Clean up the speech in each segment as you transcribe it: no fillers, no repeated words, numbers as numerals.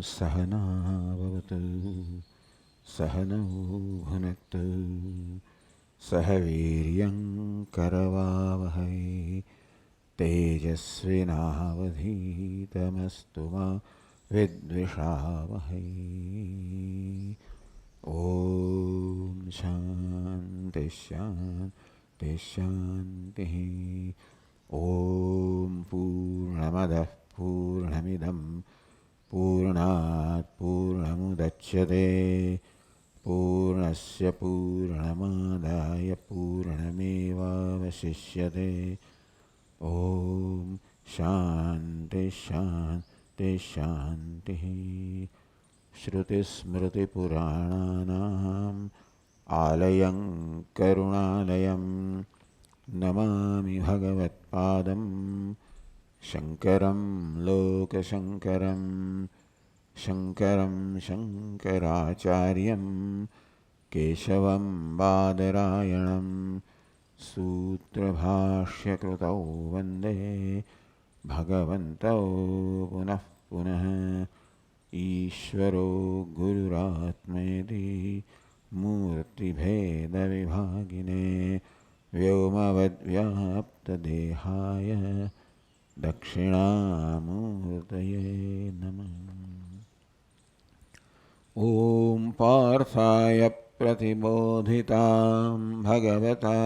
सहना भवतु सहनौ भुनक्तु सह वीर्यं करवावहै तेजस्विनावधीतमस्तु मा विद्विषावहै। ॐ शान्ति शान्ति शान्तिः। ॐ पूर्णमदः पूर्णमिदं पूर्णात् पूर्णमुदच्यते पूर्णस्य पूर्णमादाय पूर्णमेवावशिष्यते। ॐ शान्ति शान्ति शान्तिः। श्रुतिस्मृतिपुराणानाम् आलयं करुणालयं नमामि भगवत्पादं शङ्करं लोकशङ्करं शङ्करं शङ्कराचार्यं केशवं बादरायणं सूत्रभाष्यकृतौ वन्दे भगवन्तौ पुनः पुनः। ईश्वरो गुरुरात्मेति मूर्तिभेदविभागिने व्योमवद्व्याप्तदेहाय दक्षिणामूर्तये नमः। ॐ पार्थाय प्रतिबोधितां भगवता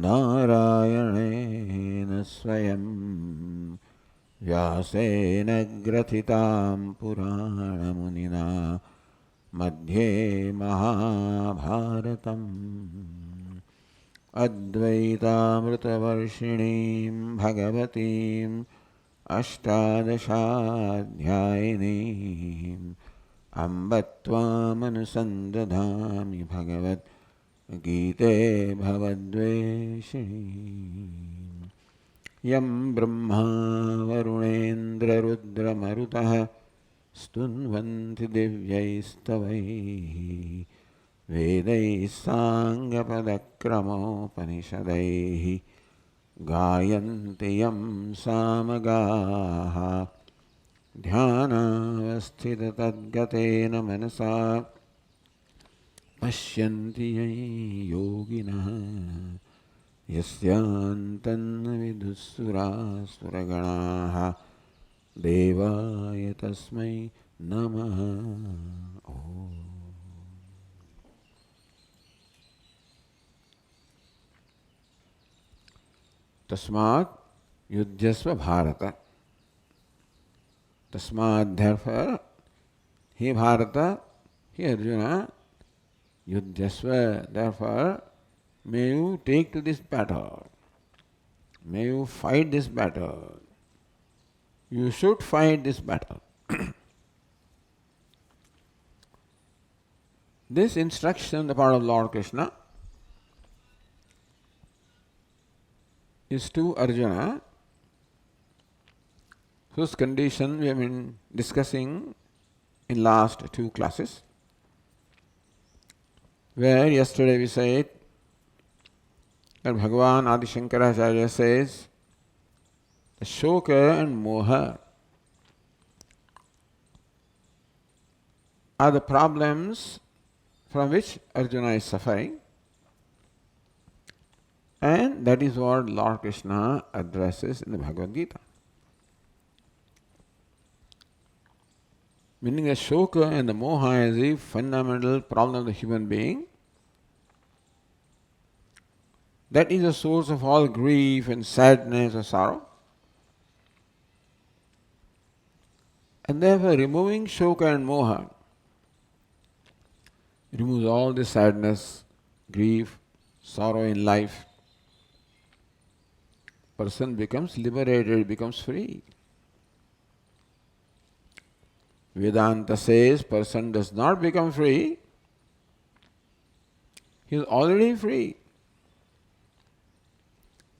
नारायणेन स्वयं व्यासेन ग्रथितां पुराणमुनिना मध्ये महाभारतम् अद्वैतामृतवर्षिणीं भगवतीम् अष्टादशाध्यायिनीम् अम्ब त्वामनुसन्दधामि भगवद्गीते भवद्वेषिणीम्। यं ब्रह्मा वरुणेन्द्ररुद्रमरुतः स्तुन्वन्ति दिव्यैस्तवैः वेदैः साङ्गपदक्रमोपनिषदैः गायन्ति यं सामगाः ध्यानावस्थिततद्गतेन मनसा पश्यन्ति यं योगिनः यस्यान्तन्न विदुःसुरासुरगणाः देवाय तस्मै नमः। ॐ तस्मात् युध्यस्व भारत। तस्मात् therefore, he Bharata, he Arjuna, Yudhyasva, therefore, may you take to this battle. May you fight this battle. You should fight this battle. This instruction on the part of Lord Krishna is to Arjuna, whose condition we have been discussing in last two classes, where yesterday we said that Bhagavan Adi Shankaracharya says the Shoka and Moha are the problems from which Arjuna is suffering, and that is what Lord Krishna addresses in the Bhagavad Gita. Meaning the Shoka and the Moha is the fundamental problem of the human being. That is the source of all grief and sadness or sorrow. And therefore removing Shoka and Moha removes all the sadness, grief, sorrow in life. Person becomes liberated, becomes free. Vedanta says person does not become free, he is already free.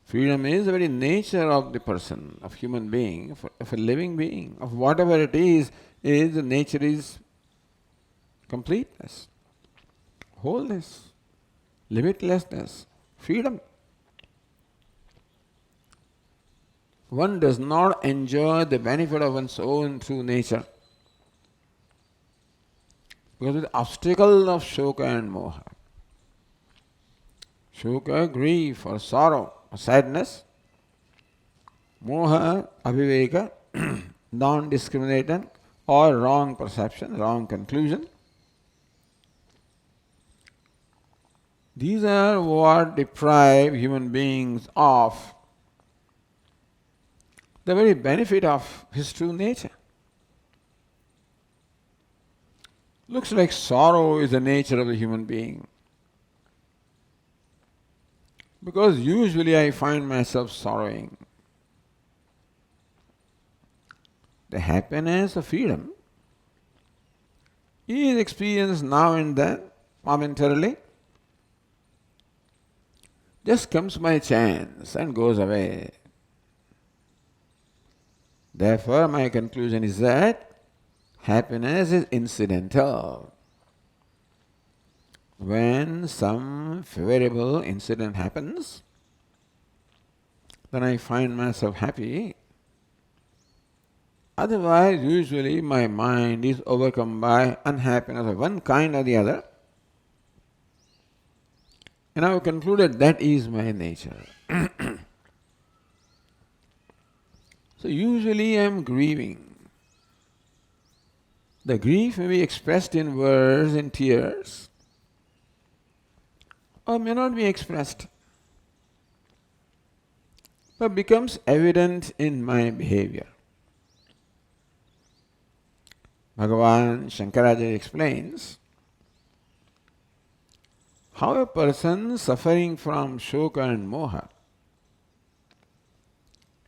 Freedom is the very nature of the person, of human being, of a living being, of whatever it is the nature is completeness, wholeness, limitlessness, freedom. One does not enjoy the benefit of one's own true nature Because of the obstacle of shoka and moha. Shoka, grief or sorrow or sadness. Moha, aviveka, non-discriminating or wrong perception, wrong conclusion. These are what deprive human beings of the very benefit of his true nature. Looks like sorrow is the nature of the human being. Because usually I find myself sorrowing. The happiness of freedom is experienced now and then, momentarily. Just comes by chance and goes away. Therefore, my conclusion is that happiness is incidental. When some favorable incident happens, then I find myself happy. Otherwise, usually my mind is overcome by unhappiness of one kind or the other. And I have concluded that is my nature. So usually I am grieving. The grief may be expressed in words, in tears, or may not be expressed, but becomes evident in my behavior. Bhagavan Shankaracharya explains how a person suffering from shoka and moha,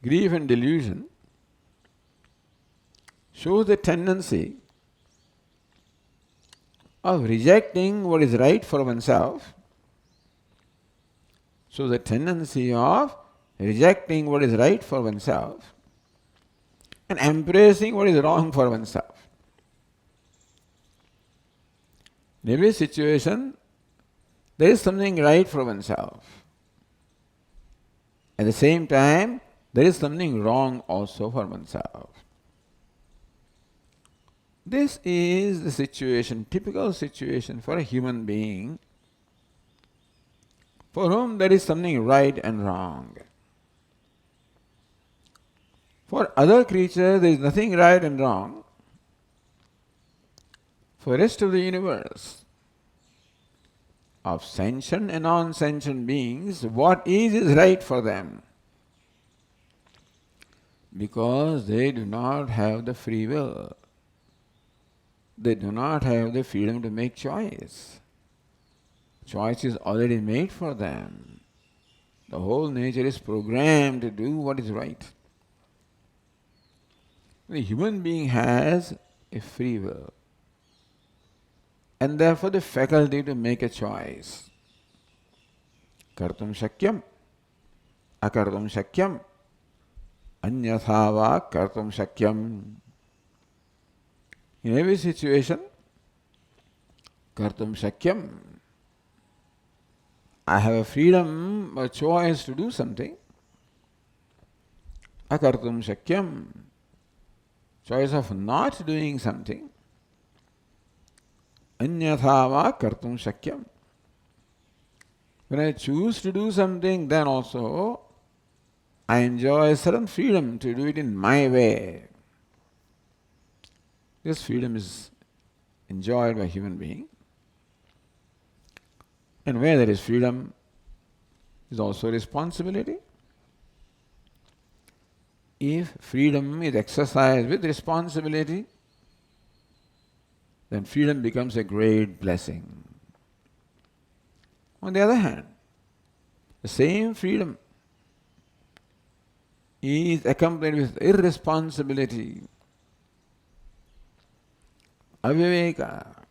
grief and delusion, shows the tendency of rejecting what is right for oneself, shows the tendency of rejecting what is right for oneself and embracing what is wrong for oneself. In every situation, there is something right for oneself. At the same time, there is something wrong also for oneself. This is the situation, typical situation for a human being for whom there is something right and wrong. For other creatures, there is nothing right and wrong. For the rest of the universe, of sentient and non-sentient beings, what is right for them. Because they do not have the free will. They do not have the freedom to make choice. Choice is already made for them. The whole nature is programmed to do what is right. The human being has a free will, and therefore the faculty to make a choice. Kartum shakyam, akartum shakyam, anyatha va kartum shakyam. In every situation, kartum shakyam, I have a freedom, a choice to do something. Akartum shakyam, choice of not doing something. Anyatha va kartum shakyam. When I choose to do something, then also I enjoy a certain freedom to do it in my way. This freedom is enjoyed by human being. And where there is freedom, is also responsibility. If freedom is exercised with responsibility, then freedom becomes a great blessing. On the other hand, the same freedom is accompanied with irresponsibility, aviveka,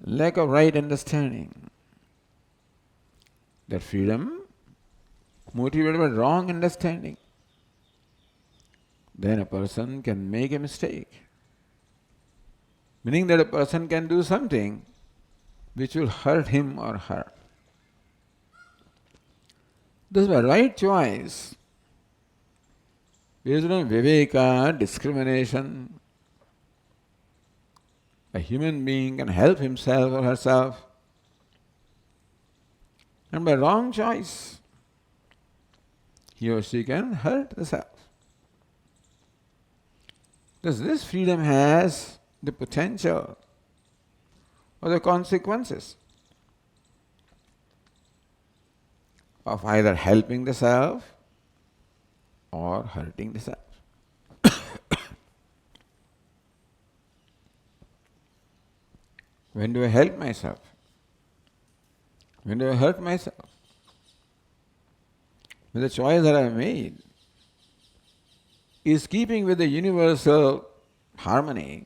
lack of right understanding. That freedom motivated by wrong understanding, then a person can make a mistake. Meaning that a person can do something which will hurt him or her. Thus by right choice, based on viveka, discrimination, A human being can help himself or herself, and by wrong choice, he or she can hurt the self. Thus, this freedom has the potential or the consequences of either helping the self or hurting the self. When do I help myself? When do I hurt myself? When the choice that I made is keeping with the universal harmony,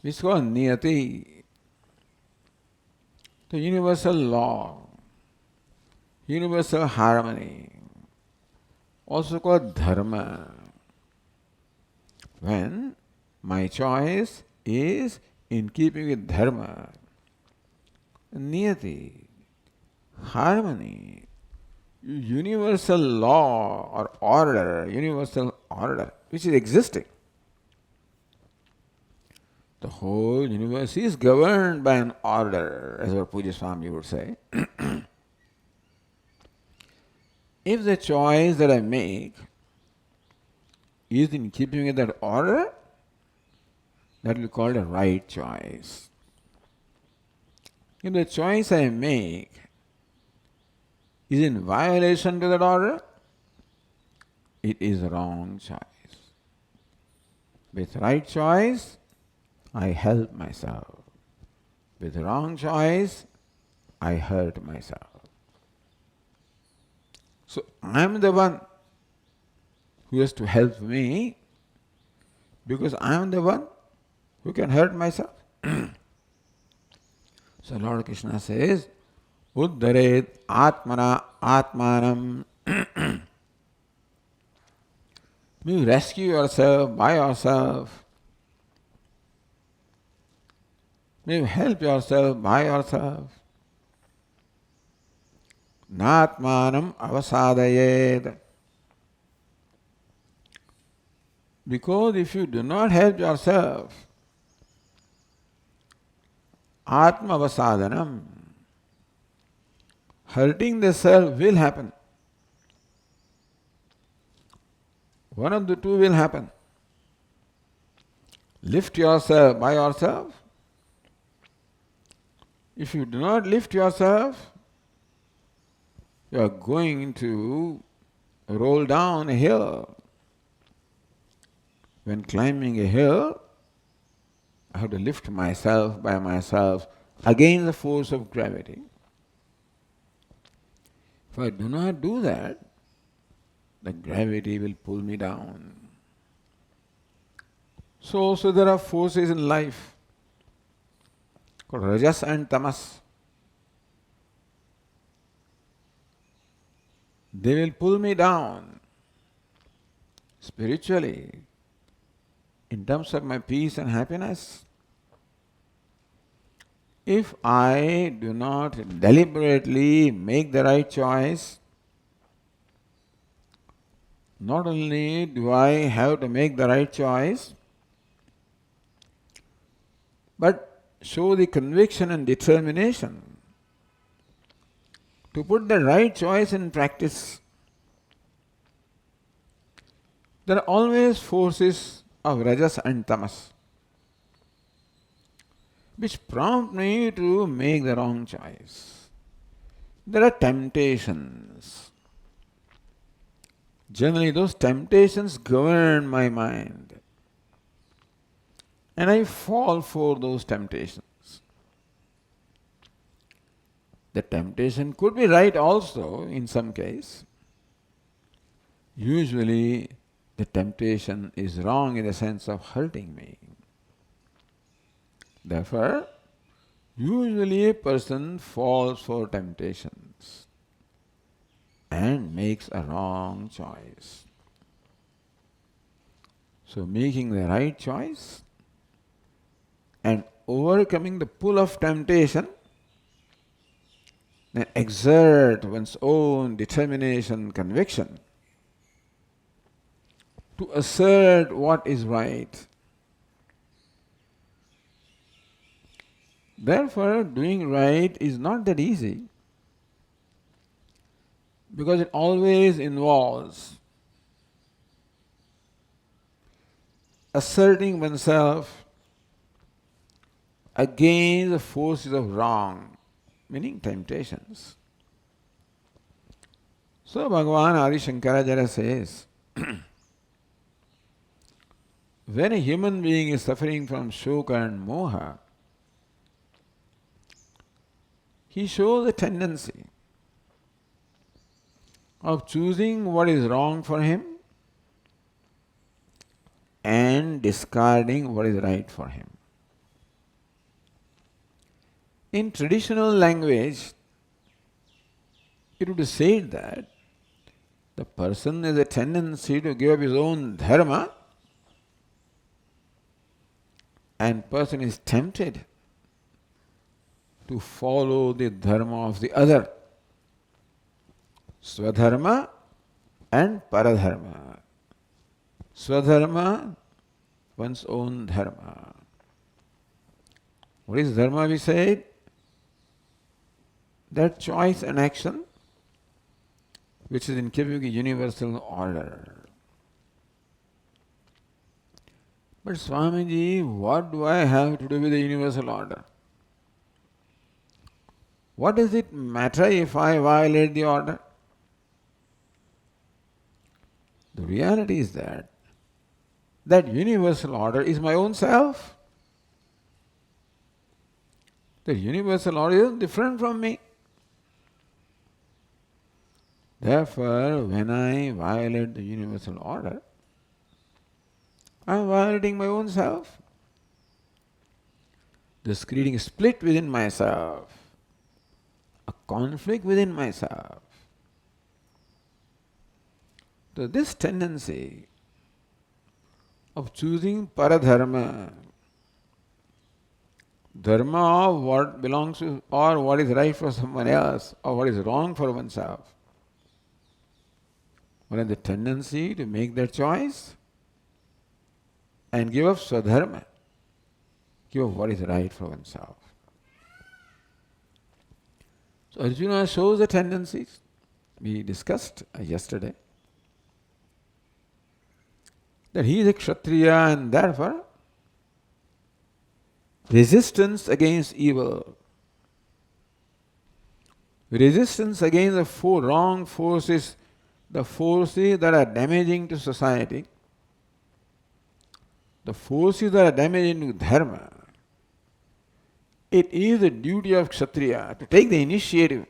which is called niyati, the universal law, universal harmony, also called dharma. When my choice is in keeping with dharma, niyati, harmony, universal law or order, universal order, which is existing. The whole universe is governed by an order, as our Puja Swami would say. If the choice that I make is in keeping with that order, that will be called a right choice. If the choice I make is in violation to that order, it is a wrong choice. With right choice, I help myself. With wrong choice, I hurt myself. So I am the one who has to help me because I am the one who can hurt myself. So Lord Krishna says, Uddaret Atmana Atmanam. You rescue yourself by yourself. You help yourself by yourself. Natmanam avasadayed. Because if you do not help yourself, Atma avasadanam, hurting the self will happen. One of the two will happen. Lift yourself by yourself. If you do not lift yourself, you are going to roll down a hill. When climbing a hill, I have to lift myself by myself against the force of gravity. If I do not do that, the gravity will pull me down. So there are forces in life called Rajas and Tamas. They will pull me down spiritually in terms of my peace and happiness. If I do not deliberately make the right choice, not only do I have to make the right choice, but show the conviction and determination to put the right choice in practice. There are always forces of Rajas and Tamas which prompt me to make the wrong choice. There are temptations. Generally, those temptations govern my mind, and I fall for those temptations. The temptation could be right also in some case. Usually, the temptation is wrong in the sense of hurting me. Therefore, usually a person falls for temptations and makes a wrong choice. So making the right choice and overcoming the pull of temptation, then exert one's own determination, conviction to assert what is right, Therefore, doing right is not that easy because it always involves asserting oneself against the forces of wrong, meaning temptations. So Bhagavan Adi Shankaracharya says, when a human being is suffering from shoka and moha, he shows a tendency of choosing what is wrong for him and discarding what is right for him. In traditional language, it would be said that the person has a tendency to give up his own dharma and person is tempted to follow the dharma of the other. Swadharma and paradharma. Swadharma, one's own dharma. What is dharma, we said? That choice and action which is in keeping a universal order. But Swamiji, what do I have to do with the universal order? What does it matter if I violate the order? The reality is that that universal order is my own self. The universal order is different from me. Therefore, when I violate the universal order, I am violating my own self. Thus creating a split within myself, a conflict within myself. So this tendency of choosing paradharma, dharma of what belongs to or what is right for someone else or what is wrong for oneself, one has the tendency to make that choice and give up swadharma, give up what is right for oneself. So Arjuna shows the tendencies we discussed yesterday, that he is a Kshatriya and therefore resistance against evil, resistance against the wrong forces, the forces that are damaging to society, the forces that are damaging to dharma. It is the duty of Kshatriya to take the initiative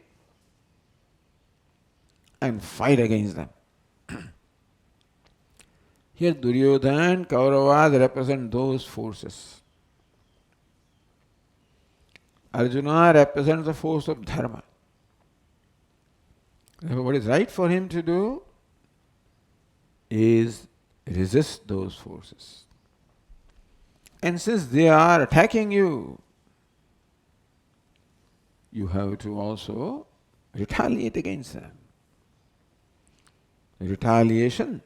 and fight against them. Here Duryodhana and Kauravas represent those forces. Arjuna represents the force of dharma. What is right for him to do is resist those forces. And since they are attacking you, you have to also retaliate against them. Retaliation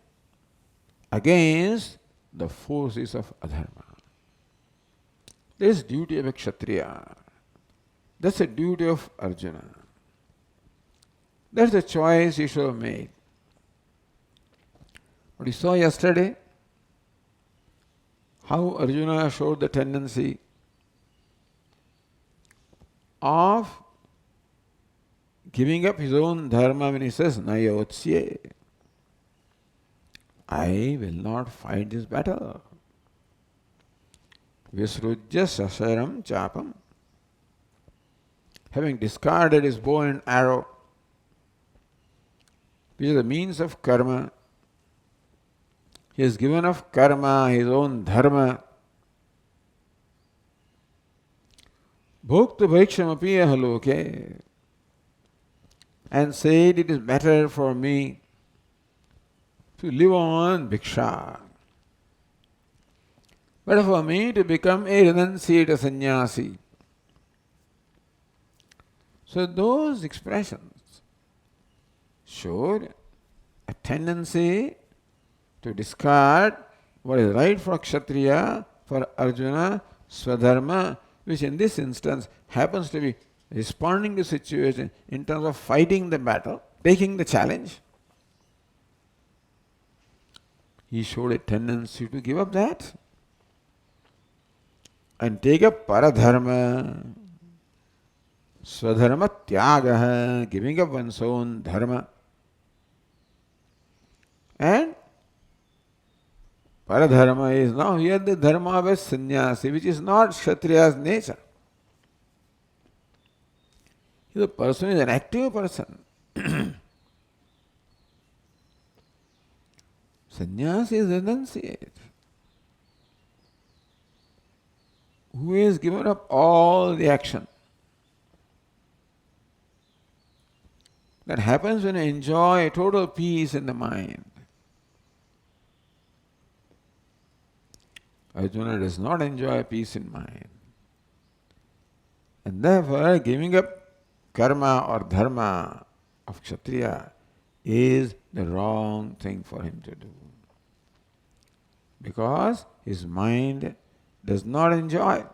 against the forces of adharma. This is duty of a Kshatriya. That's the duty of Arjuna. That's the choice he should have made. What we saw yesterday, how Arjuna showed the tendency of giving up his own dharma when he says, Nayotsye, I will not fight this battle. Visrujya sasaram chapam. Having discarded his bow and arrow, which is the means of karma, he has given up karma, his own dharma. Bhokta bhikshamapi ahaloke, and said, it is better for me to live on bhiksha, better for me to become a renunciate sannyasi. So those expressions showed a tendency to discard what is right for Kshatriya, for Arjuna, Swadharma, which in this instance happens to be responding to situation in terms of fighting the battle, taking the challenge, he showed a tendency to give up that and take up paradharma, swadharma tyagaha, giving up one's own dharma. And paradharma is now here the dharma of a sannyasi, which is not Kshatriya's nature. The person is an active person. Sannyasi is renunciate, who has given up all the action. That happens when you enjoy total peace in the mind. Arjuna does not enjoy peace in mind. And therefore, giving up karma or dharma of Kshatriya is the wrong thing for him to do. Because his mind does not enjoy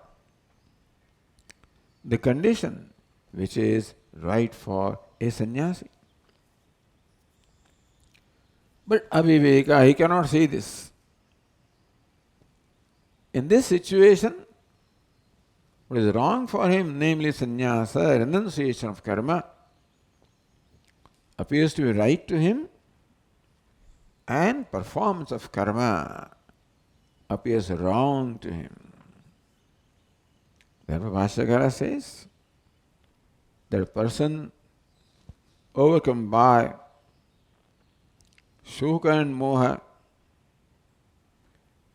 the condition which is right for a sannyasi. But aviveka, he cannot say this. In this situation, what is wrong for him, namely sannyasa, renunciation of karma, appears to be right to him, and performance of karma appears wrong to him. Therefore, Bhashyakara says that a person overcome by shoka and moha,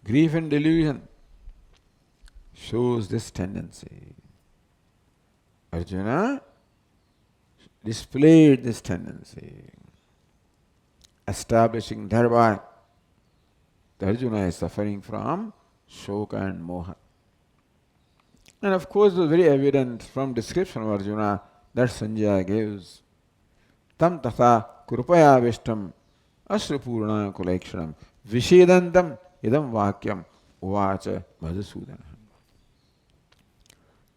grief and delusion, shows this tendency. Arjuna displayed this tendency, establishing thereby that Arjuna is suffering from shoka and moha. And of course, it was very evident from description of Arjuna that Sanjaya gives. Tam tatha krupaya vishtam ashrupurna kulakshanam vishedantam idam vakyam uvacha madhusudana.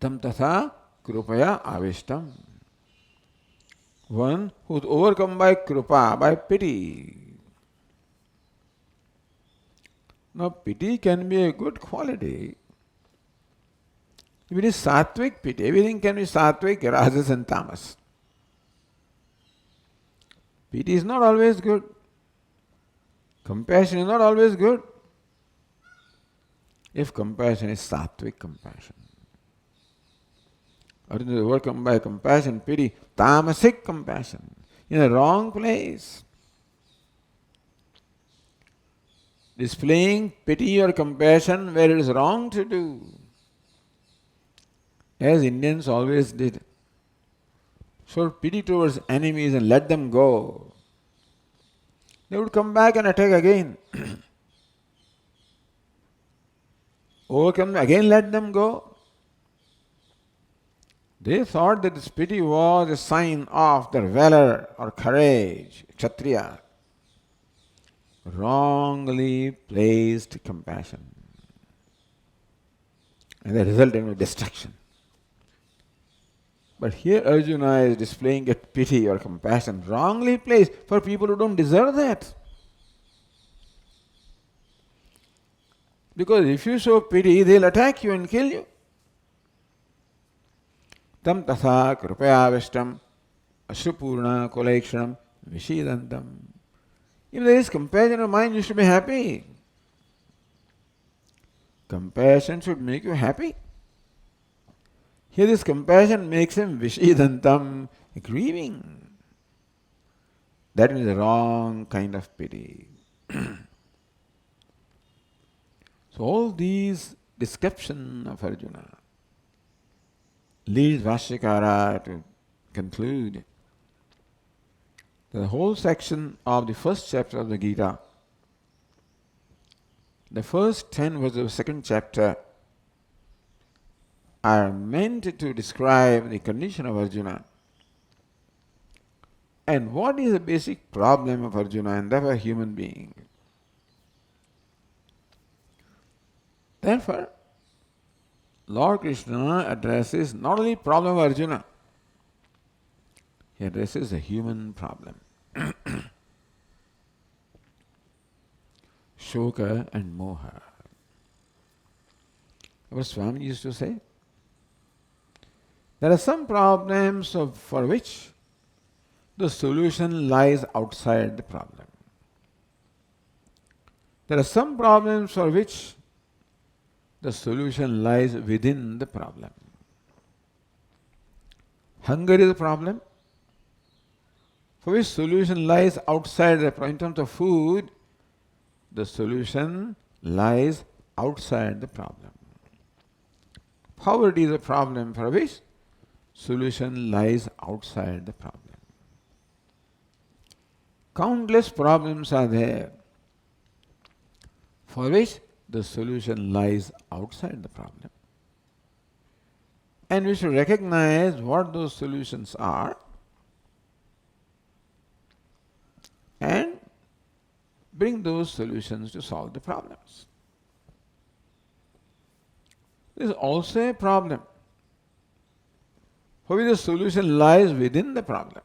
Tam tatha krupaya avishtam. One who is overcome by krupa, by pity. Now, pity can be a good quality. If it is sattvic pity, everything can be sattvic, rajas and tamas. Pity is not always good. Compassion is not always good. If compassion is sattvic compassion. Arjuna is overcome by compassion, pity, tamasic compassion, in the wrong place. Displaying pity or compassion where it is wrong to do. As Indians always did. Show pity towards enemies and let them go. They would come back and attack again. Overcome, again let them go. They thought that this pity was a sign of their valor or courage, Kshatriya. Wrongly placed compassion. And the result in destruction. But here Arjuna is displaying a pity or compassion wrongly placed for people who don't deserve that. Because if you show pity, they'll attack you and kill you. Tam tatha krupayavishtam ashrupurna kolakshanam vishidantam. If there is compassion of mind, you should be happy. Compassion should make you happy. Here this compassion makes him vishidantam, grieving. That is the wrong kind of pity. So all these description of Arjuna leads Bhashyakara to conclude that the whole section of the first chapter of the Gita, the first 10 verses of the second chapter, are meant to describe the condition of Arjuna and what is the basic problem of Arjuna and therefore a human being. Lord Krishna addresses not only problem of Arjuna, he addresses the human problem. Shoka and Moha. Our Swami used to say, there are some problems for which the solution lies outside the problem. There are some problems for which the solution lies within the problem. Hunger is a problem for which solution lies outside the problem. In terms of food, the solution lies outside the problem. Poverty is a problem for which solution lies outside the problem. Countless problems are there for which the solution lies outside the problem. And we should recognize what those solutions are and bring those solutions to solve the problems. There is also a problem for which the solution lies within the problem.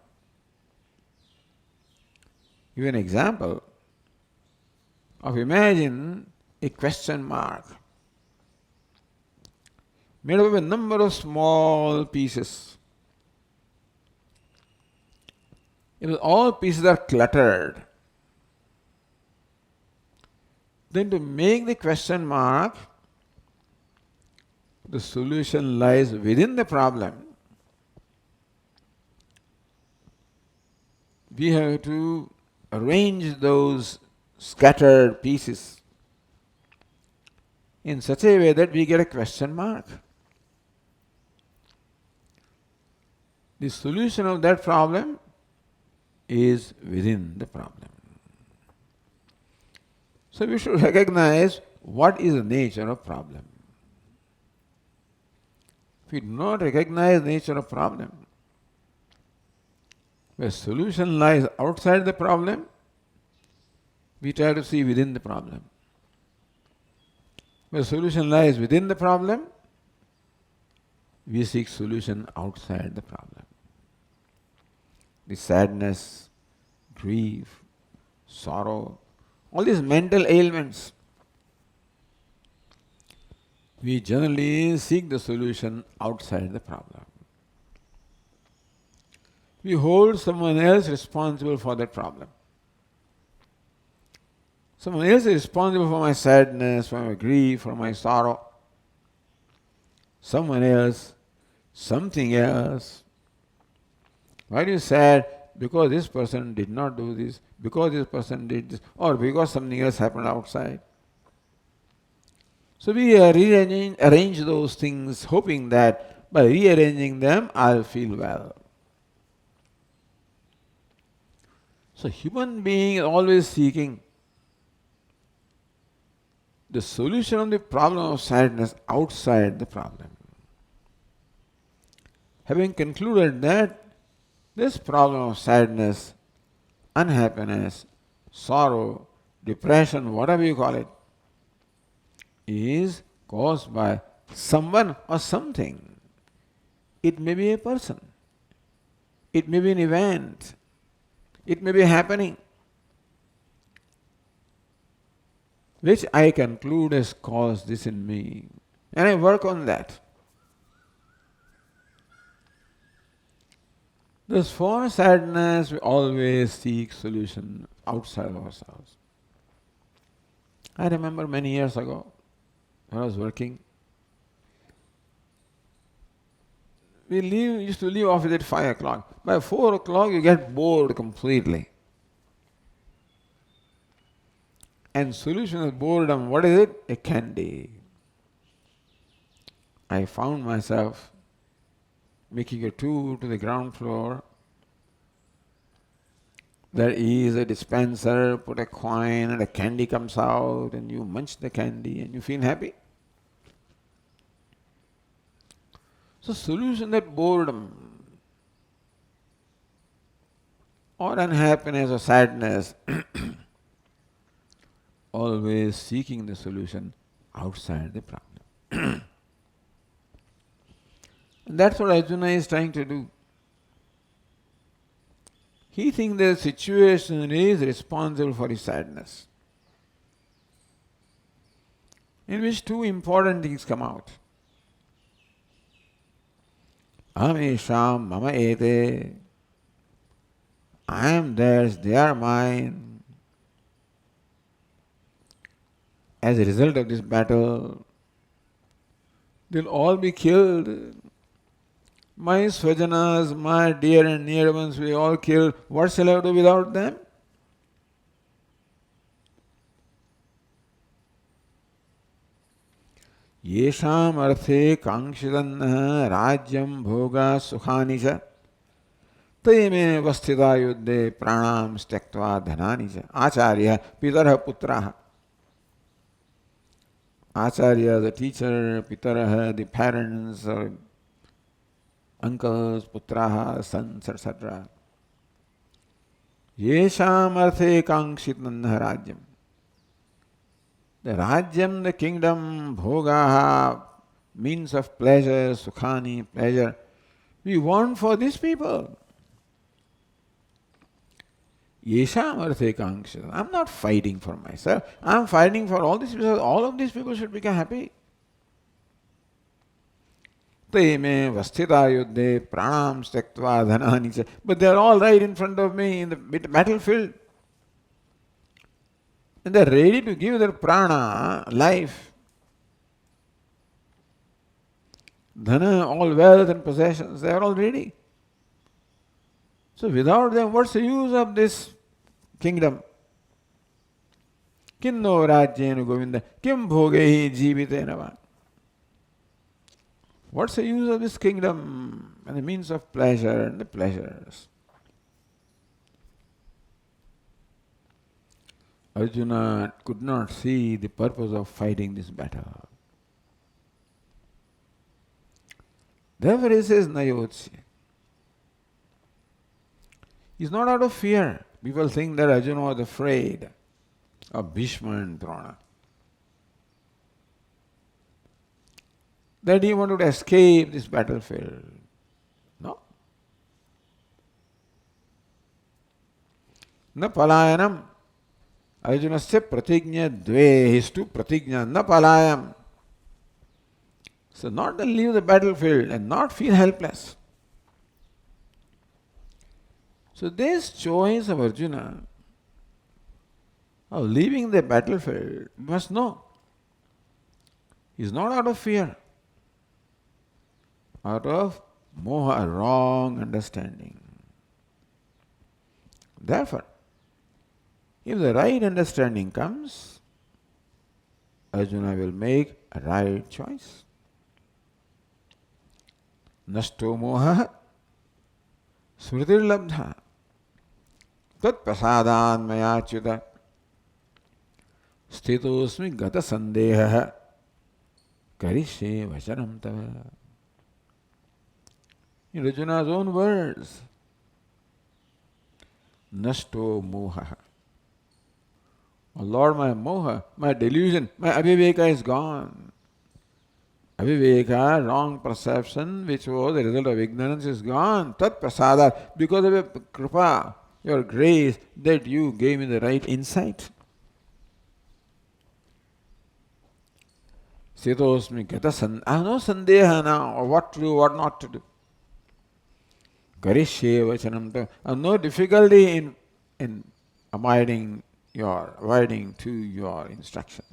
Give an example of, imagine a question mark made up of a number of small pieces. If all pieces are cluttered, then to make the question mark, the solution lies within the problem. We have to arrange those scattered pieces in such a way that we get a question mark. The solution of that problem is within the problem. So we should recognize what is the nature of problem. If we do not recognize the nature of problem, where solution lies outside the problem, we try to see within the problem. Where solution lies within the problem, we seek solution outside the problem. The sadness, grief, sorrow, all these mental ailments, we generally seek the solution outside the problem. We hold someone else responsible for that problem. Someone else is responsible for my sadness, for my grief, for my sorrow. Someone else, something else. Why are you sad? Because this person did not do this, because this person did this, or because something else happened outside. So we arrange those things, hoping that by rearranging them, I'll feel well. So human being is always seeking the solution of the problem of sadness outside the problem. Having concluded that this problem of sadness, unhappiness, sorrow, depression, whatever you call it, is caused by someone or something. It may be a person. It may be an event. It may be happening, which I conclude has caused this in me. And I work on that. Thus, for sadness, we always seek solution outside of ourselves. I remember many years ago, when I was working, we used to leave office at 5 o'clock. By 4 o'clock, you get bored completely. And solution of boredom, what is it? A candy. I found myself making a tour to the ground floor. There is a dispenser, put a coin and a candy comes out and you munch the candy and you feel happy. So solution that boredom or unhappiness or sadness, always seeking the solution outside the problem. And that's what Arjuna is trying to do. He thinks the situation is responsible for his sadness, in which two important things come out. Amesham mama ete. I am theirs, they are mine. As a result of this battle, they'll all be killed. My swajanas, my dear and near ones, will all killed. What shall I do without them? Yesham arthe kangshitanah rajyam bhoga sukhani cha te me vasthita yuddhe pranam stektva dhanani cha. Acharya pitarah putraha. Acharya, the teacher, pitarah, the parents, or uncles, putraha, sons, etc. Yesham arthe kangshitanah rajyam. The rajyam, the kingdom, bhogaha, means of pleasure, sukhani, pleasure, we want for these people. Yesham arthe kangshitanah. I'm not fighting for myself. I'm fighting for all these people. All of these people should become happy. Te me vasthita yuddhe pranam stektva dhanani cha. But they're all right in front of me in the battlefield. And they're ready to give their prana, life. Dhana, all wealth and possessions, they are all ready. So without them, what's the use of this kingdom? Kinno rajyenu govinda, kim bhogehi jivitena va. What's the use of this kingdom and the means of pleasure and the pleasures? Arjuna could not see the purpose of fighting this battle. Therefore he says Nayotsya. He's not out of fear. People think that Arjuna was afraid of Bhishma and Drona. That he wanted to escape this battlefield. No. Na palayanam. Arjunasya pratignya dve. His two pratignya. Na palayam. So not to leave the battlefield and not feel helpless. So this choice of Arjuna of leaving the battlefield, you must know, is not out of fear, out of moha, wrong understanding. Therefore, if the right understanding comes, Arjuna will make a right choice. Nashto moha smritir labdha tat prasadan maya achyuta sthitosmi gata sandeha karishe vachanam tava. In Arjuna's own words, Nashto moha. Oh Lord, my moha, my delusion, my aviveka is gone. Aviveka, wrong perception, which was the result of ignorance, is gone. Tat prasada, because of your kripa, your grace, that you gave me the right insight. Sitosmi gata san. I have no sandeha now, or what to do, what not to do. Karishye vachanam ta. I have no difficulty in abiding to your instruction.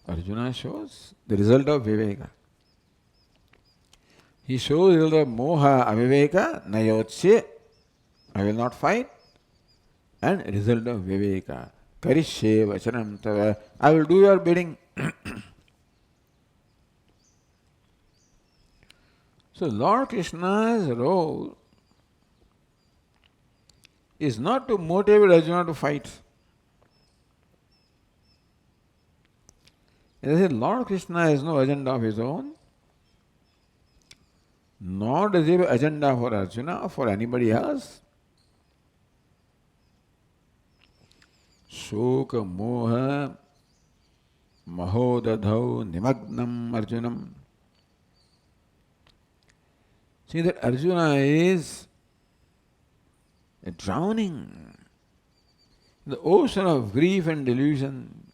Arjuna shows the result of viveka. He shows the result of moha, aviveka, nayotsye, I will not fight, and result of viveka, karishye vachanam tava, I will do your bidding. So Lord Krishna's role is not to motivate Arjuna to fight. As I said, Lord Krishna has no agenda of his own, nor does he have an agenda for Arjuna or for anybody else. Shoka, moha, mahodadhau nimagnam Arjunam. See that Arjuna is drowning in the ocean of grief and delusion.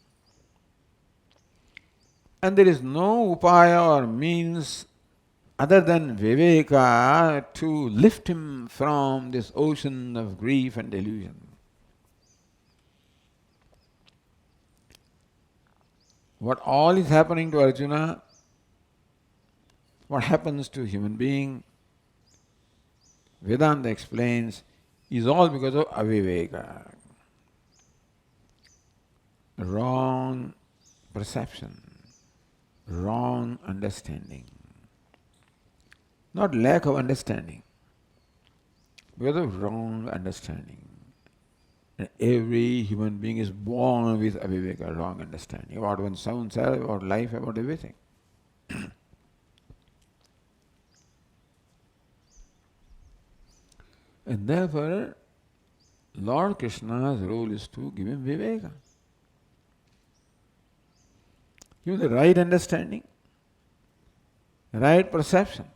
And there is no upaya or means other than Viveka to lift him from this ocean of grief and delusion. What all is happening to Arjuna, what happens to a human being, Vedanta explains, is all because of aviveka, wrong perception, wrong understanding. Not lack of understanding, because of wrong understanding. And every human being is born with aviveka, wrong understanding about one's own self, about life, about everything. And therefore, Lord Krishna's role is to give him viveka. Give him the right understanding, right perception.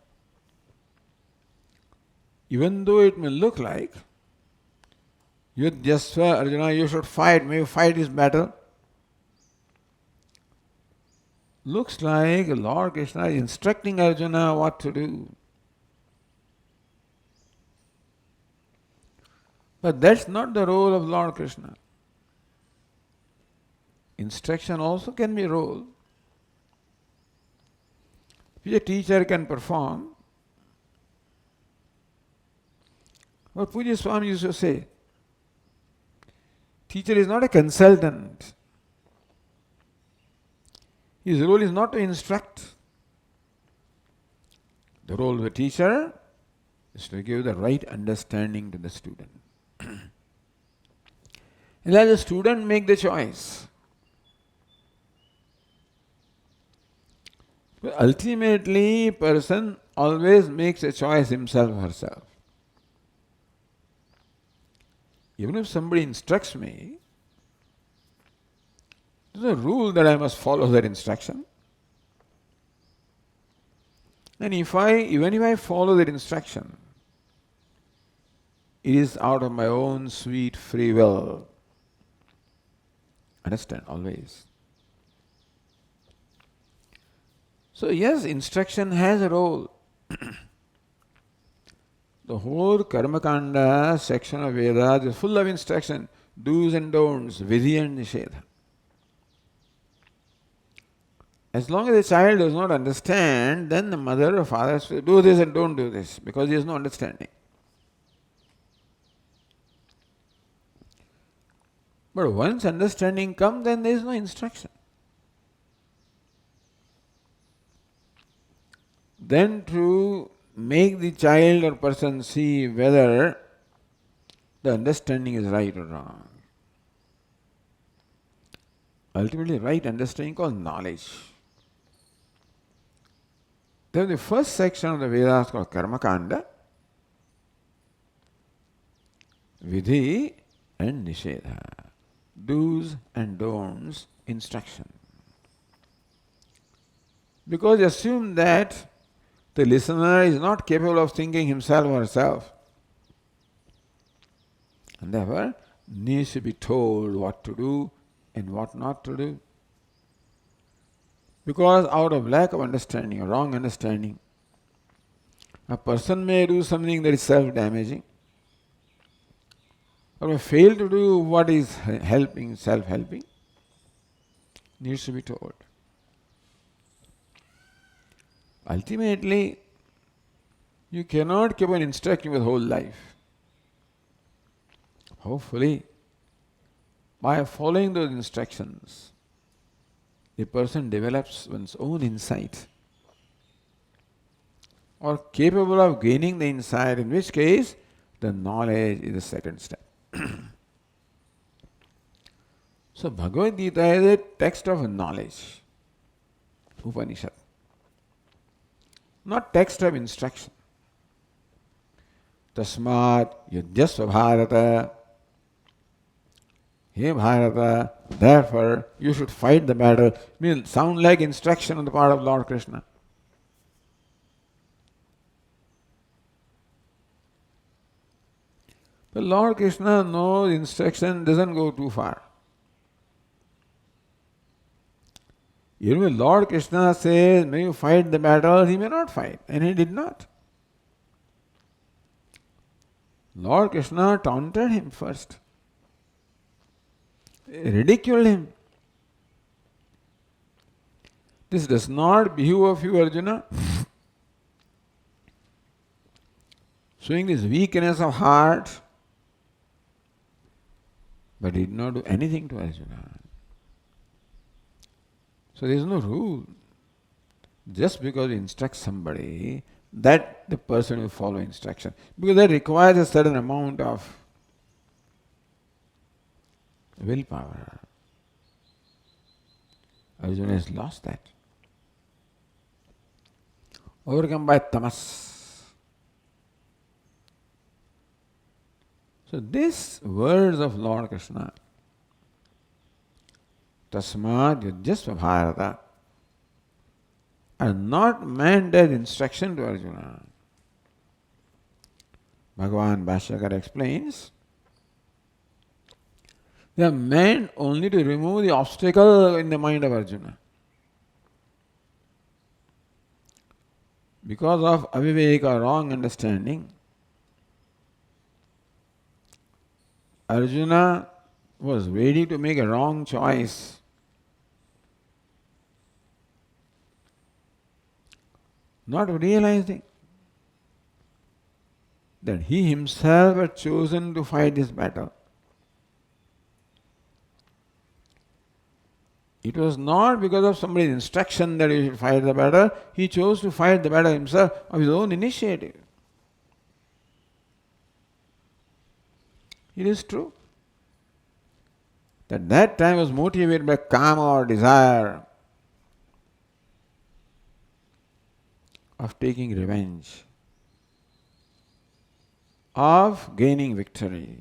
Even though it may look like, Yudhyasva, Arjuna, you should fight, maybe fight this battle. Looks like Lord Krishna is instructing Arjuna what to do. But that's not the role of Lord Krishna. Instruction also can be a role which a teacher can perform. What Puja Swami used to say, teacher is not a consultant. His role is not to instruct. The role of a teacher is to give the right understanding to the student. And let the student make the choice. But ultimately, person always makes a choice himself or herself. Even if somebody instructs me, there's a rule that I must follow that instruction. And even if I follow that instruction, it is out of my own sweet free will. Understand, always. So yes, instruction has a role. The whole Karmakanda section of Vedas is full of instruction, do's and don'ts, vidhi and nishedha. As long as the child does not understand, then the mother or father says, do this and don't do this, because he has no understanding. But once understanding comes, then there is no instruction. Then to make the child or person see whether the understanding is right or wrong. Ultimately, right understanding called knowledge. Then the first section of the Vedas called Karmakanda, Vidhi and Nishedha, do's and don'ts, instruction. Because assume that the listener is not capable of thinking himself or herself, and therefore needs to be told what to do and what not to do. Because out of lack of understanding or wrong understanding, a person may do something that is self-damaging, or may fail to do what is helping, self-helping, needs to be told. Ultimately, you cannot keep on instructing with whole life. Hopefully, by following those instructions, the person develops one's own insight, or capable of gaining the insight, in which case the knowledge is the second step. So Bhagavad Gita is a text of knowledge, Upanishad, not text of instruction. TasmatYudhyasvaBharat. Hey Bharata, therefore you should fight the battle. Means sound like instruction on the part of Lord Krishna. But Lord Krishna knows instruction doesn't go too far. Even when Lord Krishna says, may you fight the battle, he may not fight. And he did not. Lord Krishna taunted him first, ridiculed him. This does not behove of you, Arjuna. Showing this weakness of heart, but he did not do anything to Arjuna. So there is no rule. Just because you instruct somebody, that the person will follow instruction. Because that requires a certain amount of willpower. Arjuna has lost that. Overcome by tamas. So these words of Lord Krishna, TasmatYudhyasvaBharat, are not meant as instruction to Arjuna. Bhagavan Bhashyakar explains, they are meant only to remove the obstacle in the mind of Arjuna. Because of aviveka, wrong understanding, Arjuna was ready to make a wrong choice. Not realizing that he himself had chosen to fight this battle. It was not because of somebody's instruction that he should fight the battle. He chose to fight the battle himself of his own initiative. It is true that time was motivated by kama or desire of taking revenge, of gaining victory,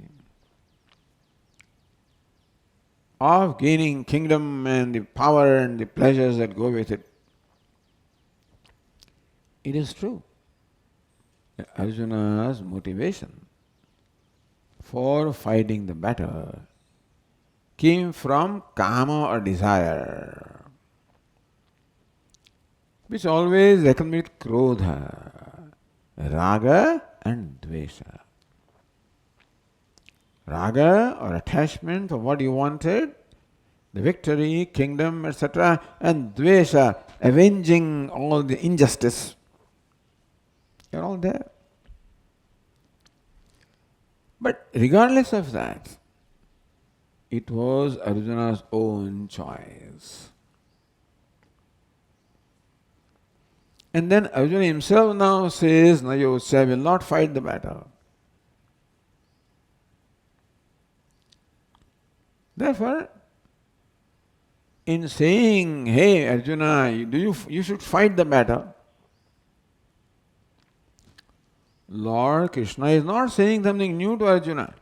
of gaining kingdom and the power and the pleasures that go with it. It is true that Arjuna's motivation for fighting the battle came from kama or desire, which always reckoned with krodha, raga and dvesha. Raga or attachment for what you wanted, the victory, kingdom, etc., and dvesha, avenging all the injustice. You're all there. But regardless of that, it was Arjuna's own choice. And then Arjuna himself now says, Nayosya, I will not fight the battle. Therefore, in saying, hey Arjuna, you should fight the battle, Lord Krishna is not saying something new to Arjuna.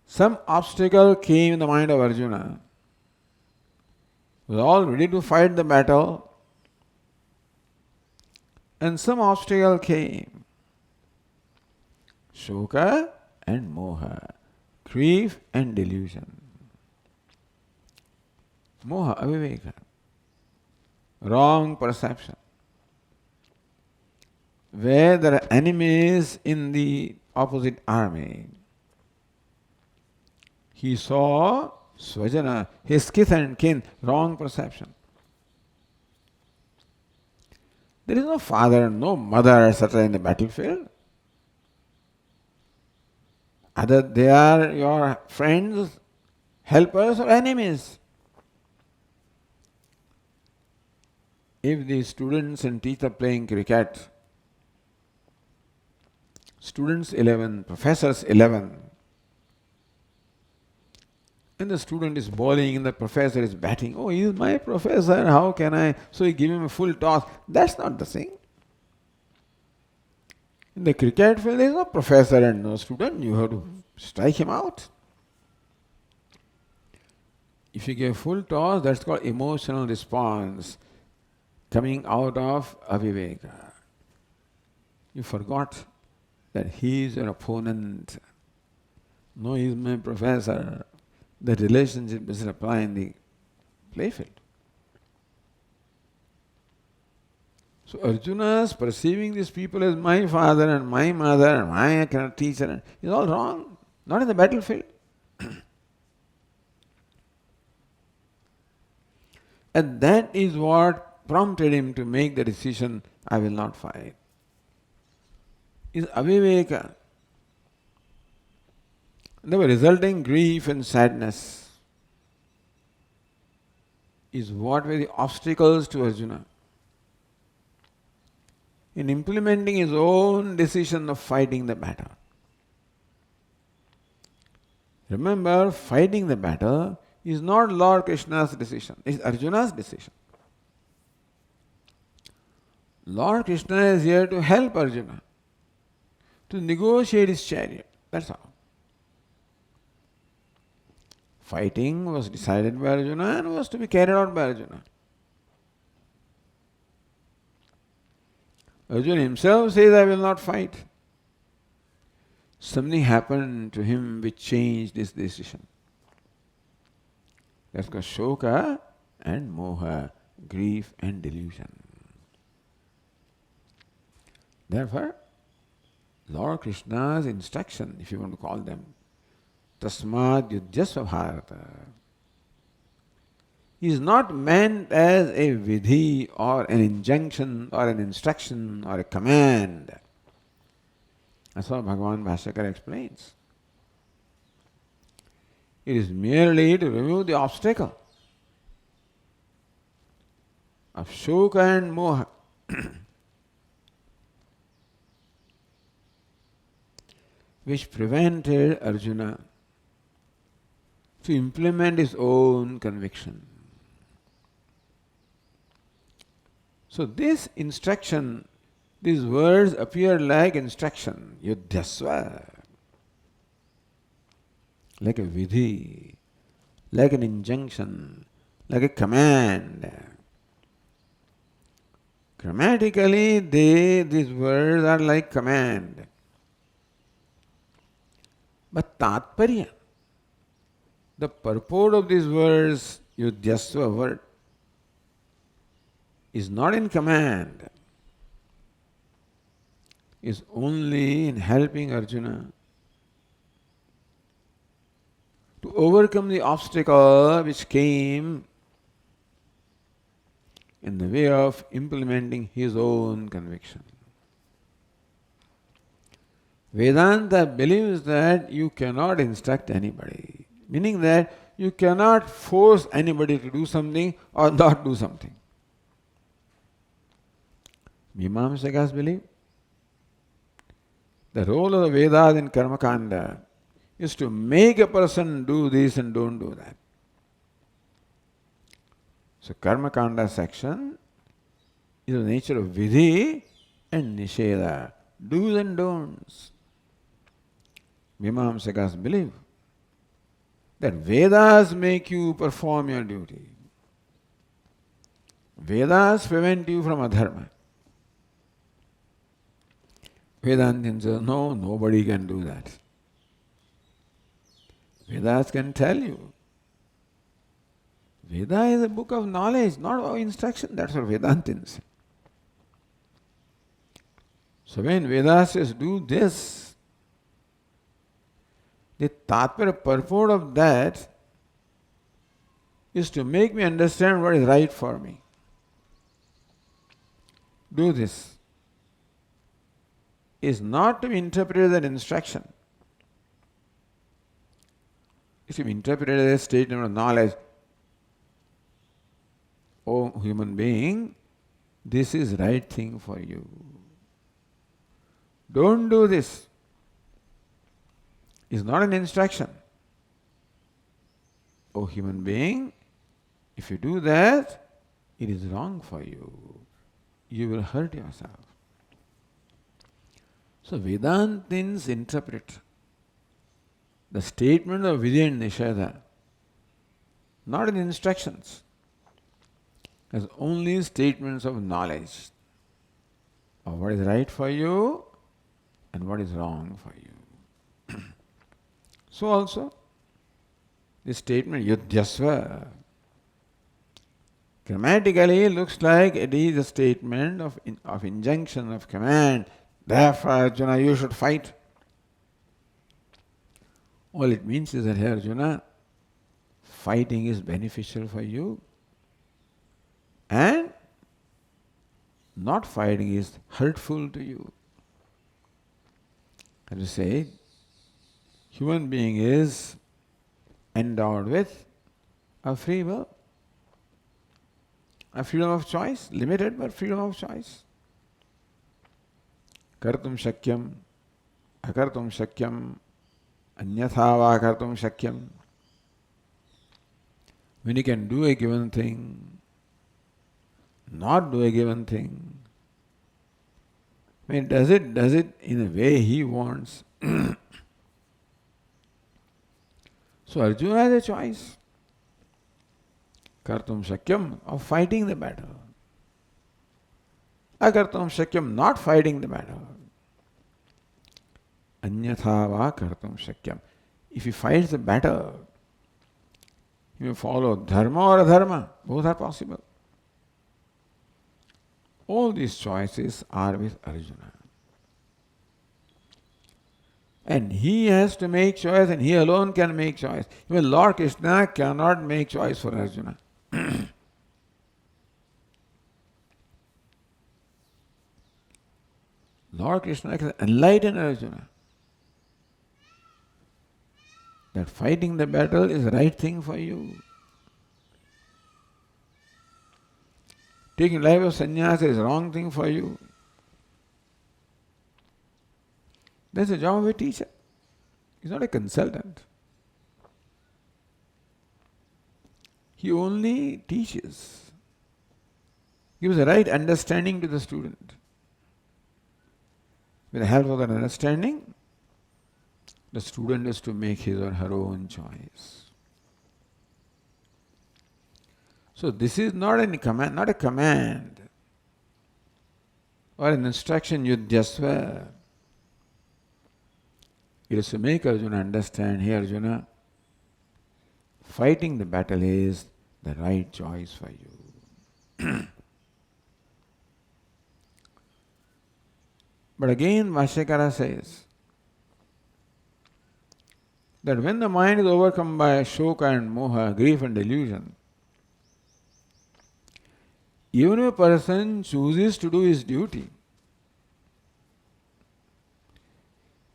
Some obstacle came in the mind of Arjuna. He was all ready to fight the battle, and some obstacle came. Shoka and moha, grief and delusion. Moha, aviveka, wrong perception. Where there are enemies in the opposite army, he saw swajana, his kith and kin, wrong perception. There is no father, no mother, etc. in the battlefield. Either they are your friends, helpers, or enemies. If the students and teacher playing cricket, students 11, professors 11, and the student is bowling and the professor is batting. Oh, he is my professor, how can I? So you give him a full toss. That's not the thing. In the cricket field, there is no professor and no student. You have to strike him out. If you give full toss, that's called emotional response coming out of aviveka. You forgot that he is your opponent. No, he is my professor. The relationship doesn't apply in the playfield. So Arjuna is perceiving these people as my father and my mother and my teacher is all wrong. Not in the battlefield. And that is what prompted him to make the decision, I will not fight. Is aviveka. The resulting grief and sadness is what were the obstacles to Arjuna in implementing his own decision of fighting the battle. Remember, fighting the battle is not Lord Krishna's decision, it is Arjuna's decision. Lord Krishna is here to help Arjuna, to negotiate his chariot. That's all. Fighting was decided by Arjuna and was to be carried out by Arjuna. Arjuna himself says, I will not fight. Something happened to him which changed his decision. That's called shoka and moha, grief and delusion. Therefore, Lord Krishna's instruction, if you want to call them, TasmatYudhyasvaBharat, is not meant as a vidhi or an injunction or an instruction or a command. That's what Bhagavan Bhashyakara explains. It is merely to remove the obstacle of shoka and moha, which prevented Arjuna to implement his own conviction. So this instruction, these words appear like instruction, yudhyasva, like a vidhi, like an injunction, like a command. Grammatically, these words are like command. But tatparya, the purport of these words, yudhyasva word, is not in command, is only in helping Arjuna to overcome the obstacle which came in the way of implementing his own conviction. Vedanta believes that you cannot instruct anybody, meaning that you cannot force anybody to do something or not do something. Mimamsakas believe the role of the Vedas in Karma Kanda is to make a person do this and don't do that. So Karma Kanda section is the nature of Vidhi and Nisheda, do's and don'ts. Mimamsakas believe that Vedas make you perform your duty. Vedas prevent you from adharma. Vedantin says, no, nobody can do that. Vedas can tell you. Veda is a book of knowledge, not of instruction. That's what Vedantin says. So when Vedas says, do this, the tatpara purport of that is to make me understand what is right for me. Do this. Is not to be interpreted as an instruction. It is to be interpreted as a statement of knowledge. O human being, this is right thing for you. Don't do this. It's not an instruction. O human being, if you do that, it is wrong for you. You will hurt yourself. So Vedantins interpret the statement of Vidya and Nisheda not in instructions, as only statements of knowledge of what is right for you and what is wrong for you. So also, this statement Yudhyasva grammatically looks like it is a statement of injunction, of command. Therefore, Arjuna, you should fight. All it means is that, hey Arjuna, fighting is beneficial for you and not fighting is hurtful to you. As you say, human being is endowed with a free will, a freedom of choice, limited but freedom of choice. Kartum shakyam, akartum shakyam, anyatha va kartum shakyam. When he can do a given thing, not do a given thing. When he does it in a way he wants. So Arjuna has a choice. Kartum shakyam, of fighting the battle. Akartum shakyam, not fighting the battle. Anyatha va kartum shakyam. If he fights the battle, he may follow dharma or adharma. Both are possible. All these choices are with Arjuna. And he has to make choice and he alone can make choice. Even Lord Krishna cannot make choice for Arjuna. Lord Krishna can enlighten Arjuna that fighting the battle is the right thing for you. Taking life of sannyasa is the wrong thing for you. That's the job of a teacher. He's not a consultant. He only teaches, gives the right understanding to the student. With the help of that understanding, the student is to make his or her own choice. So this is not a command or an instruction, Yudhyasva. It is to make Arjuna understand, hey Arjuna, fighting the battle is the right choice for you. But again, Vashyakara says that when the mind is overcome by shoka and moha, grief and delusion, even if a person chooses to do his duty,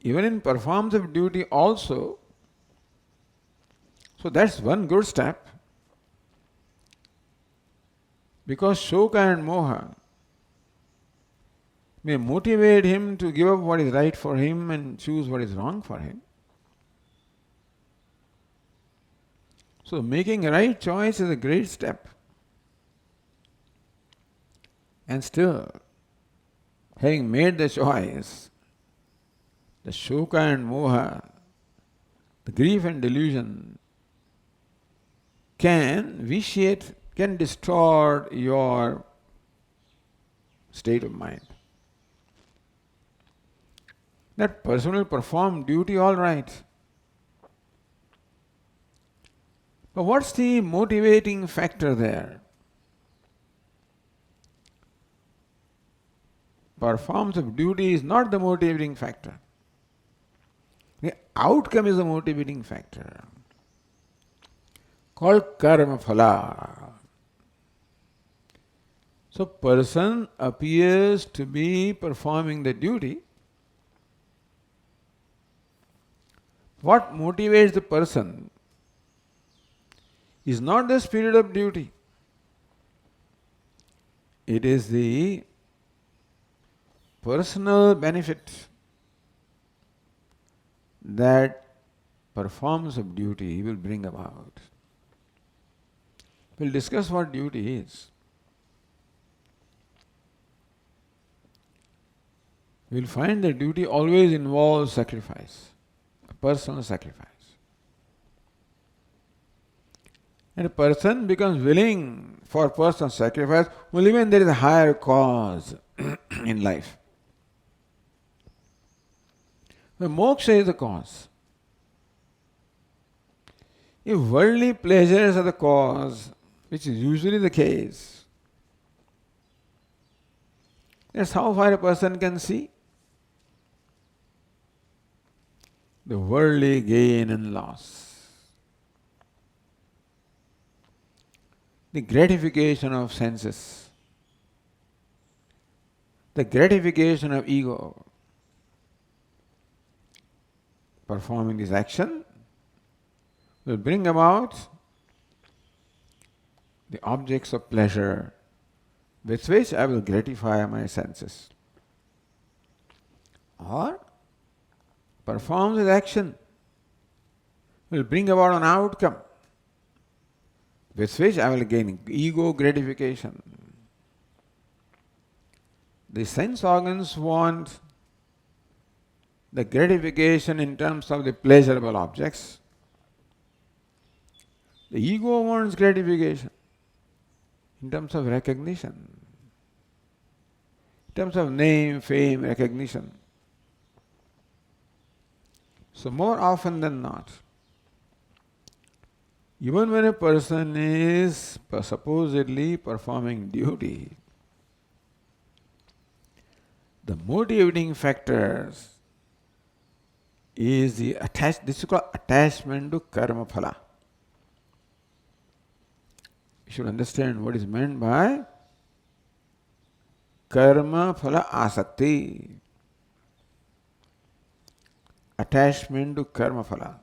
even in performance of duty also, so that's one good step. Because shoka and moha may motivate him to give up what is right for him and choose what is wrong for him. So making a right choice is a great step. And still, having made the choice, the shoka and moha, the grief and delusion can vitiate, can distort your state of mind. That person will perform duty all right. But what's the motivating factor there? Performance of duty is not the motivating factor. The outcome is the motivating factor, called karma phala. So person appears to be performing the duty. What motivates the person is not the spirit of duty. It is the personal benefit that performance of duty will bring about. We'll discuss what duty is. we will find that duty always involves sacrifice, a personal sacrifice. And a person becomes willing for personal sacrifice only when there is a higher cause in life. The moksha is the cause. If worldly pleasures are the cause, which is usually the case, that's how far a person can see the worldly gain and loss. The gratification of senses, the gratification of ego. Performing this action will bring about the objects of pleasure with which I will gratify my senses. Or perform this action will bring about an outcome with which I will gain ego gratification. The sense organs want the gratification in terms of the pleasurable objects. The ego wants gratification in terms of recognition, in terms of name, fame, recognition. So more often than not, even when a person is supposedly performing duty, the motivating factors is this is called attachment to karma phala. You should understand what is meant by karma phala asakti. Attachment to karma phala.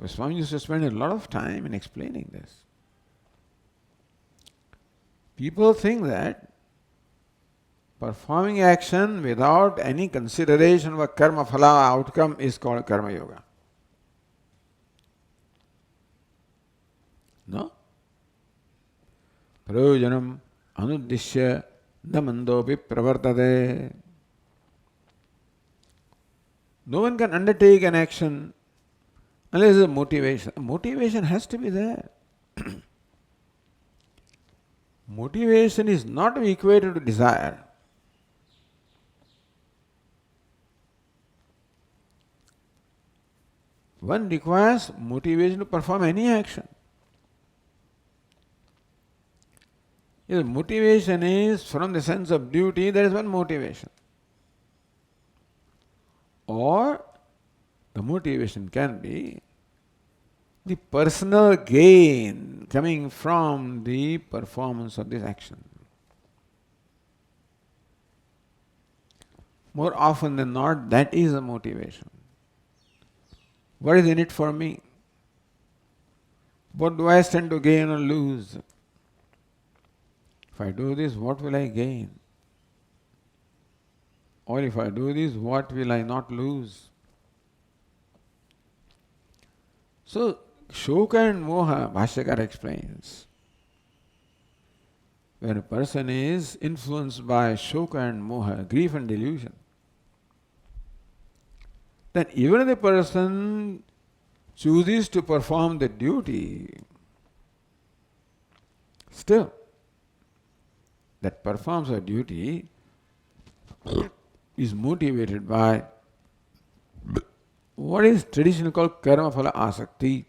Swami used to spend a lot of time in explaining this. People think that performing action without any consideration of a karma phala outcome is called karma yoga. No? Prayojanam anuddishya namandopi pravartate. No one can undertake an action unless there is a motivation. Motivation has to be there. Motivation is not equated to desire. One requires motivation to perform any action. If the motivation is from the sense of duty, there is one motivation. Or the motivation can be the personal gain coming from the performance of this action. More often than not, that is the motivation. What is in it for me? What do I stand to gain or lose? If I do this, what will I gain? Or if I do this, what will I not lose? So, Shoka and Moha, Bhashyakara explains, when a person is influenced by Shoka and Moha, grief and delusion, then even if the person chooses to perform the duty, still, that performs a duty is motivated by what is traditionally called karma phala asakti,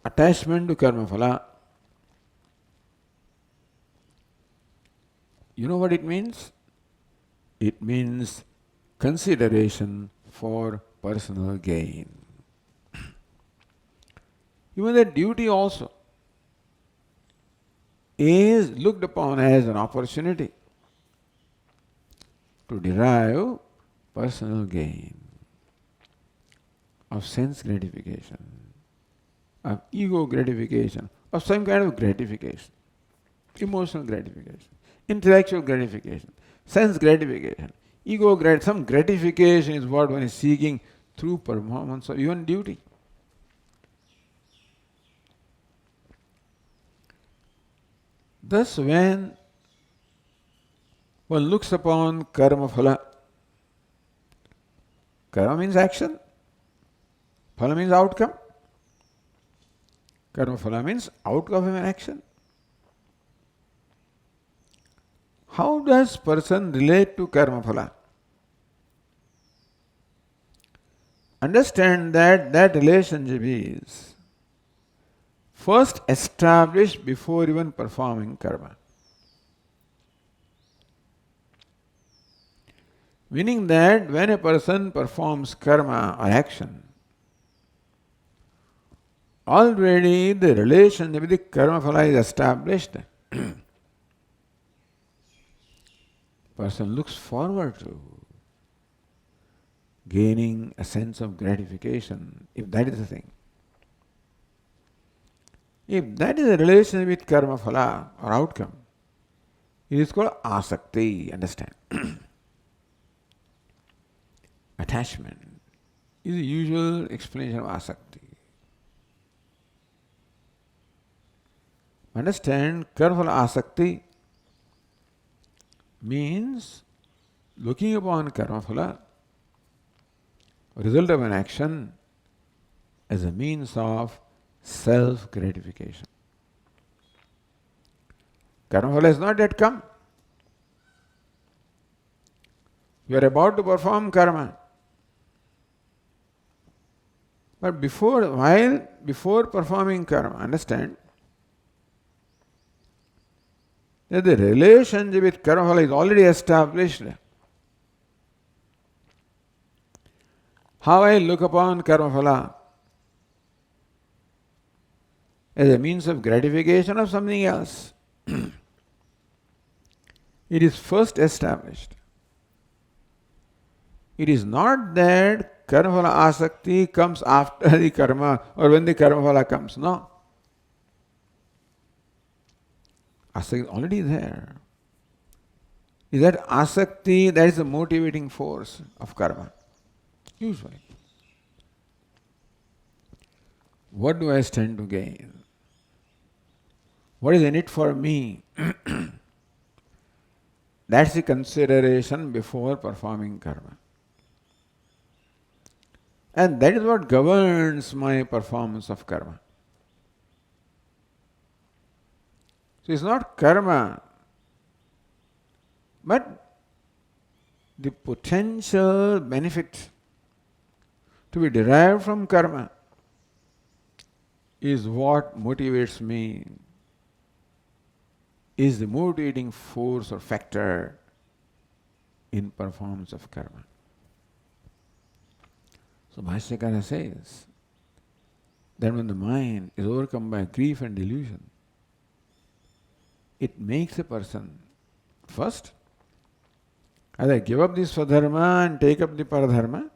attachment to karma phala. You know what it means? It means consideration for personal gain. Even the duty also is looked upon as an opportunity to derive personal gain, of sense gratification, of ego gratification, of some kind of gratification, emotional gratification, intellectual gratification, sense gratification, some gratification is what one is seeking through performance of even duty. Thus, when One looks upon karma phala. Karma means action, phala means outcome. Karma phala means outcome of an action. How does person relate to karma phala? Understand that that relationship is first established before even performing karma. Meaning that when a person performs karma or action, already the relationship with the karma phala is established. Person looks forward to gaining a sense of gratification, if that is the thing. If that is a relation with karma phala or outcome, it is called asakti, understand? Attachment is the usual explanation of asakti. Understand, karma phala asakti means looking upon karma phala, result of an action, as a means of self-gratification. Karma phala has not yet come. You are about to perform karma. But before performing karma, understand that the relationship with karma phala is already established. How I look upon karma phala? As a means of gratification of something else. It is first established. It is not that karma phala asakti comes after the karma or when the karma phala comes. No. Asakti is already there. Is that asakti that is the motivating force of karma? Usually. What do I stand to gain? What is in it for me? That's the consideration before performing karma. And that is what governs my performance of karma. So it's not karma, but the potential benefit to be derived from karma is what motivates me, is the motivating force or factor in performance of karma. So Bhashyakara says that when the mind is overcome by grief and delusion, it makes a person first either give up the swadharma and take up the paradharma,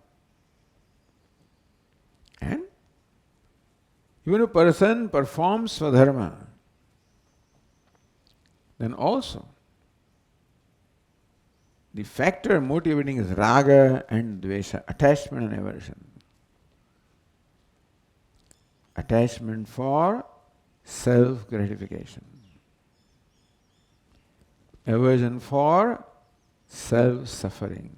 and even a person performs swadharma, then also the factor motivating is raga and dvesha, attachment and aversion. Attachment for self-gratification. Aversion for self-suffering.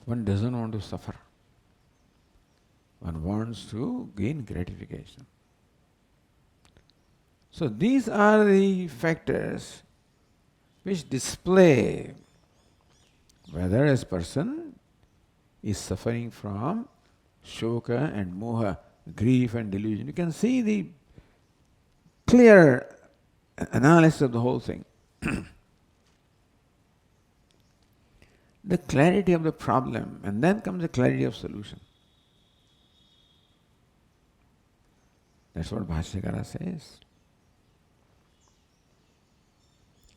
One doesn't want to suffer. One wants to gain gratification. So these are the factors which display whether a person is suffering from shoka and moha, grief and delusion. You can see the clear analysis of the whole thing. The clarity of the problem, and then comes the clarity of solution. That's what Bhashyakara says.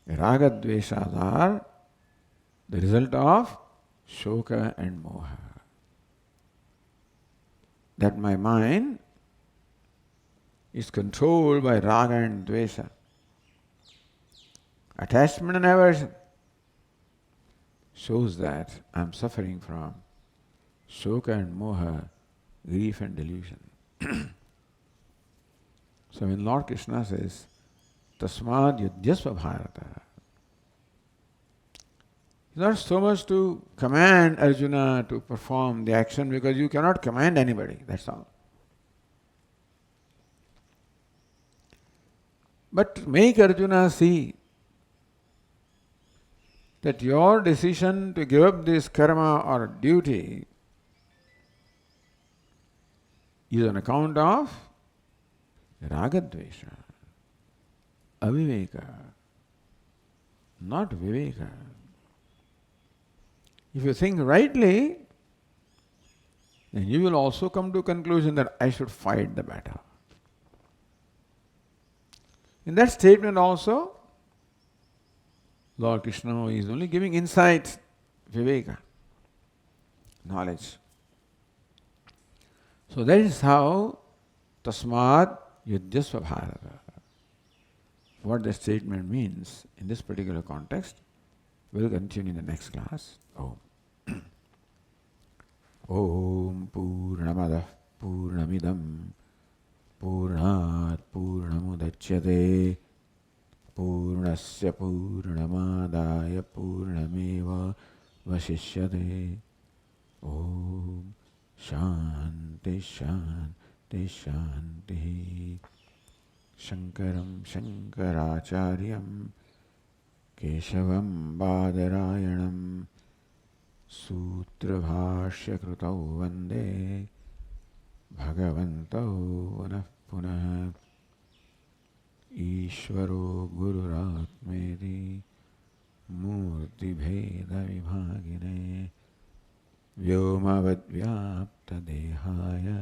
Raga dveshas are the result of shoka and moha. That my mind is controlled by raga and dvesha. Attachment and aversion shows that I am suffering from shoka and moha, grief and delusion. So when Lord Krishna says, TasmatYudhyasvaBharat. Not so much to command Arjuna to perform the action, because you cannot command anybody, that's all. But make Arjuna see that your decision to give up this karma or duty is on account of ragadvesha, aviveka, not viveka. If you think rightly, then you will also come to a conclusion that I should fight the battle. In that statement also, Lord Krishna is only giving insight, viveka, knowledge. So that is how TasmatYudhyasvaBharat. What the statement means in this particular context, we'll continue in the next class. Om. Om Purnamadah Purnamidam Purnat Purnamudachyate Purnasya Purnamadaya Purnameva Vasishyate. Om Shanti Shanti Shanti. Shankaram Shankaracharyam Keshavam Badarayanam Sutrabhashya Krutau Vande Bhagavantau Punah Punah. Ishvaro Gururatmeti Murti Bheda Vibhagine Vyomavad Vyapta Dehaya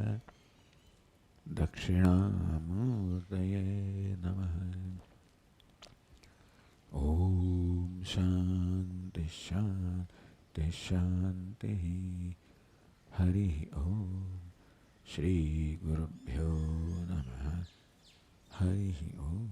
Dakshinamurtaye Namaha. Om Shanti Shanti Shanti. Hari Om. Shri Gurubhyo Namaha. Hari Om.